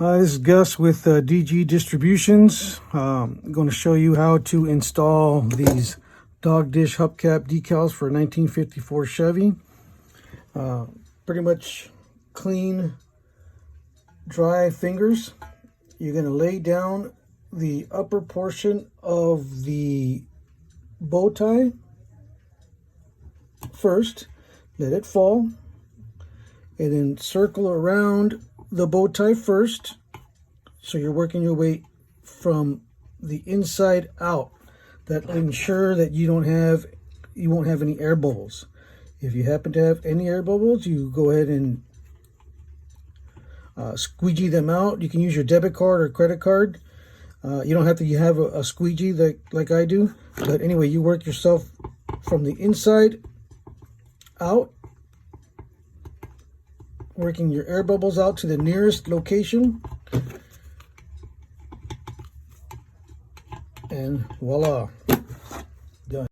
This is Gus with DG Distributions. I'm going to show you how to install these dog dish hubcap decals for 1954 Chevy. Pretty much clean, dry fingers. You're going to lay down the upper portion of the bow tie first, let it fall, and then circle around the bow tie first, so you're working your way from the inside out. That will ensure that you won't have any air bubbles. If you happen to have any air bubbles, you go ahead and squeegee them out. You can use your debit card or credit card. You don't have to have a squeegee like I do, but anyway, you work yourself from the inside out, working your air bubbles out to the nearest location, and voila.